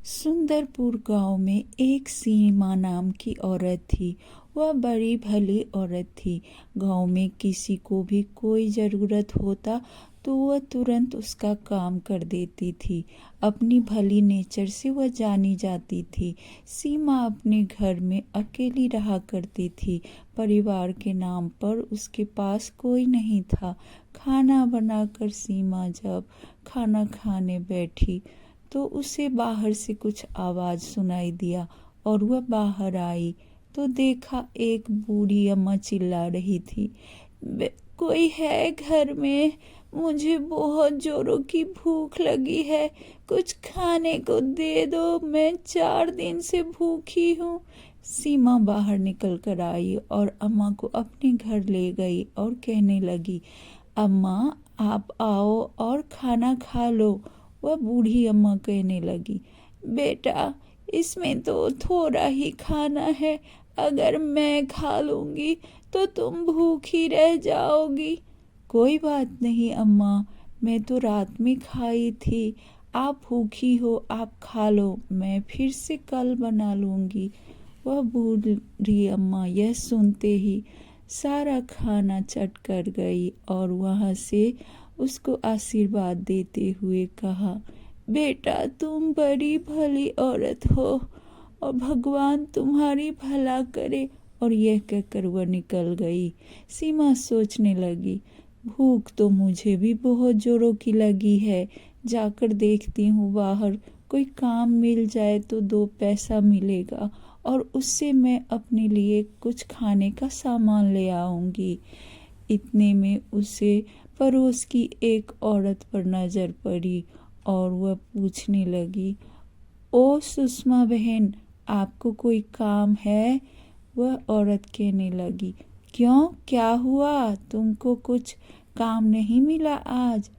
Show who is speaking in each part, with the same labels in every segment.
Speaker 1: सुंदरपुर गांव में एक सीमा नाम की औरत थी। वह बड़ी भली औरत थी। गांव में किसी को भी कोई ज़रूरत होता तो वह तुरंत उसका काम कर देती थी। अपनी भली नेचर से वह जानी जाती थी। सीमा अपने घर में अकेली रहा करती थी। परिवार के नाम पर उसके पास कोई नहीं था। खाना बनाकर सीमा जब खाना खाने बैठी तो उसे बाहर से कुछ आवाज़ सुनाई दिया और वह बाहर आई तो देखा एक बूढ़ी अम्मा चिल्ला रही थी, कोई है घर में? मुझे बहुत जोरों की भूख लगी है, कुछ खाने को दे दो, मैं 4 दिन से भूखी हूँ। सीमा बाहर निकल कर आई और अम्मा को अपने घर ले गई और कहने लगी, अम्मा आप आओ और खाना खा लो। वह बूढ़ी अम्मा कहने लगी, बेटा इसमें तो थोड़ा ही खाना है, अगर मैं खा लूँगी तो तुम भूखी रह जाओगी। कोई बात नहीं अम्मा, मैं तो रात में खाई थी, आप भूखी हो आप खा लो, मैं फिर से कल बना लूँगी। वह बूढ़ी अम्मा यह सुनते ही सारा खाना चट कर गई और वहाँ से उसको आशीर्वाद देते हुए कहा, बेटा तुम बड़ी भली औरत हो और भगवान तुम्हारी भला करे। और यह कहकर वह निकल गई। सीमा सोचने लगी, भूख तो मुझे भी बहुत जोरों की लगी है, जाकर देखती हूँ बाहर कोई काम मिल जाए तो 2 पैसा मिलेगा और उससे मैं अपने लिए कुछ खाने का सामान ले आऊँगी। इतने में उसे पड़ोस की एक औरत पर नज़र पड़ी और वह पूछने लगी, ओ सुषमा बहन आपको कोई काम है? वह औरत कहने लगी, क्यों क्या हुआ, तुमको कुछ काम नहीं मिला आज?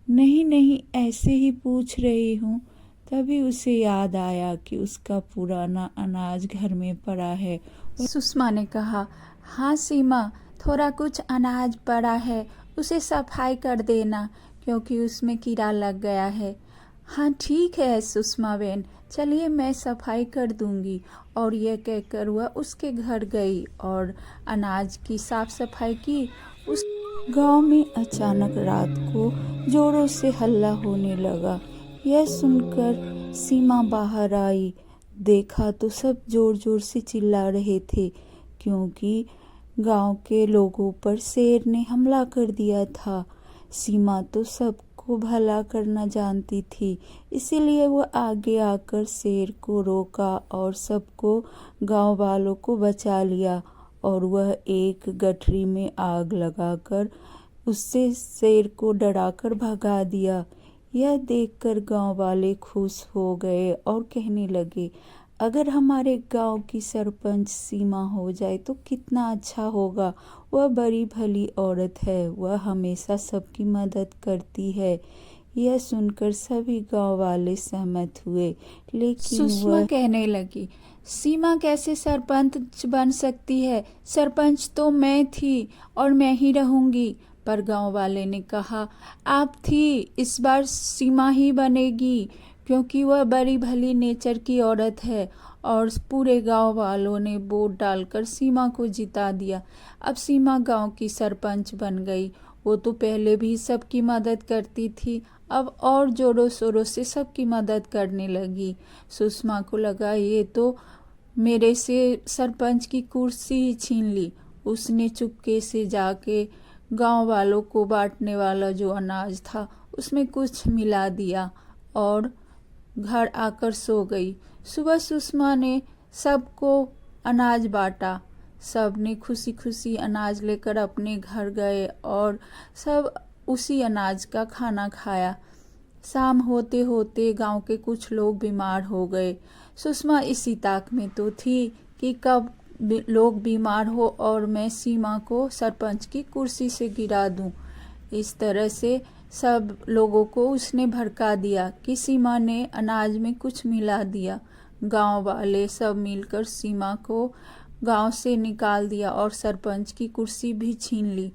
Speaker 1: नहीं नहीं ऐसे ही पूछ रही हूँ। तभी उसे याद आया कि उसका पुराना अनाज घर में पड़ा है।
Speaker 2: सुषमा ने कहा, हाँ सीमा थोड़ा कुछ अनाज पड़ा है, उसे सफाई कर देना क्योंकि उसमें कीड़ा लग गया है। हाँ ठीक है सुषमा बहन, चलिए मैं सफाई कर दूंगी। और यह कहकर वह उसके घर गई और अनाज की साफ सफाई की। उस
Speaker 1: गांव में अचानक रात को जोरों से हल्ला होने लगा। यह सुनकर सीमा बाहर आई। देखा तो सब जोर जोर से चिल्ला रहे थे क्योंकि गांव के लोगों पर शेर ने हमला कर दिया था। सीमा तो सबको भला करना जानती थी, इसीलिए वह आगे आकर शेर को रोका और सबको गांव वालों को बचा लिया और वह एक गठरी में आग लगाकर उससे शेर को डराकर भगा दिया। यह देखकर गांव वाले खुश हो गए और कहने लगे, अगर हमारे गांव की सरपंच सीमा हो जाए तो कितना अच्छा होगा। वह बड़ी भली औरत है, वह हमेशा सबकी मदद करती है। यह सुनकर सभी गांव वाले सहमत हुए, लेकिन
Speaker 2: सुषमा कहने लगी, सीमा कैसे सरपंच बन सकती है? सरपंच तो मैं थी और मैं ही रहूंगी। पर गांव वाले ने कहा, आप थी, इस बार सीमा ही बनेगी क्योंकि वह बड़ी भली नेचर की औरत है। और पूरे गांव वालों ने वोट डालकर सीमा को जिता दिया। अब सीमा गांव की सरपंच बन गई। वो तो पहले भी सबकी मदद करती थी, अब और जोरों शोरों से सबकी मदद करने लगी। सुषमा को लगा ये तो मेरे से सरपंच की कुर्सी ही छीन ली। उसने चुपके से जाके गांव वालों को बांटने वाला जो अनाज था उसमें कुछ मिला दिया और घर आकर सो गई। सुबह सुषमा ने सबको अनाज बांटा। सब ने खुशी खुशी अनाज लेकर अपने घर गए और सब उसी अनाज का खाना खाया। शाम होते होते गांव के कुछ लोग बीमार हो गए। सुषमा इसी ताक में तो थी कि कब लोग बीमार हो और मैं सीमा को सरपंच की कुर्सी से गिरा दूं। इस तरह से सब लोगों को उसने भड़का दिया कि सीमा ने अनाज में कुछ मिला दिया। गांव वाले सब मिलकर सीमा को गांव से निकाल दिया और सरपंच की कुर्सी भी छीन ली।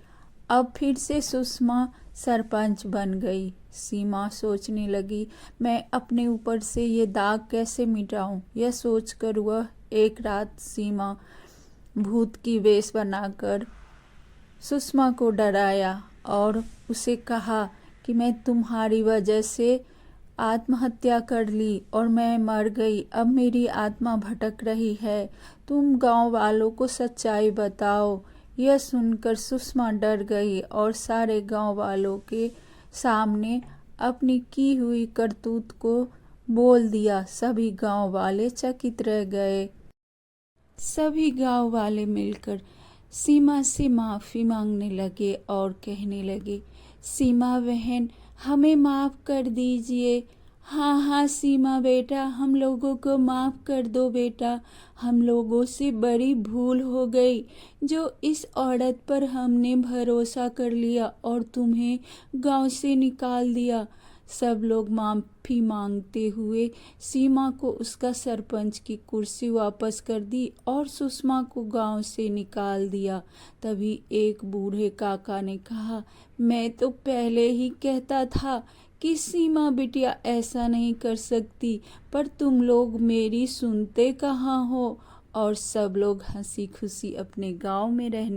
Speaker 2: अब फिर से सुषमा सरपंच बन गई। सीमा सोचने लगी, मैं अपने ऊपर से ये दाग कैसे मिटाऊं। यह सोचकर वह एक रात सीमा भूत की वेश बनाकर सुषमा को डराया और उसे कहा कि मैं तुम्हारी वजह से आत्महत्या कर ली और मैं मर गई। अब मेरी आत्मा भटक रही है, तुम गांव वालों को सच्चाई बताओ। यह सुनकर सुषमा डर गई और सारे गांव वालों के सामने अपनी की हुई करतूत को बोल दिया। सभी गांव वाले चकित रह गए। सभी गांव वाले मिलकर सीमा से माफ़ी मांगने लगे और कहने लगे, सीमा बहन हमें माफ़ कर दीजिए। हाँ हाँ सीमा बेटा, हम लोगों को माफ़ कर दो बेटा, हम लोगों से बड़ी भूल हो गई जो इस औरत पर हमने भरोसा कर लिया और तुम्हें गांव से निकाल दिया। सब लोग माफ़ी मांगते हुए सीमा को उसका सरपंच की कुर्सी वापस कर दी और सुषमा को गांव से निकाल दिया। तभी एक बूढ़े काका ने कहा, मैं तो पहले ही कहता था कि सीमा बिटिया ऐसा नहीं कर सकती, पर तुम लोग मेरी सुनते कहाँ हो। और सब लोग हंसी खुशी अपने गांव में रहने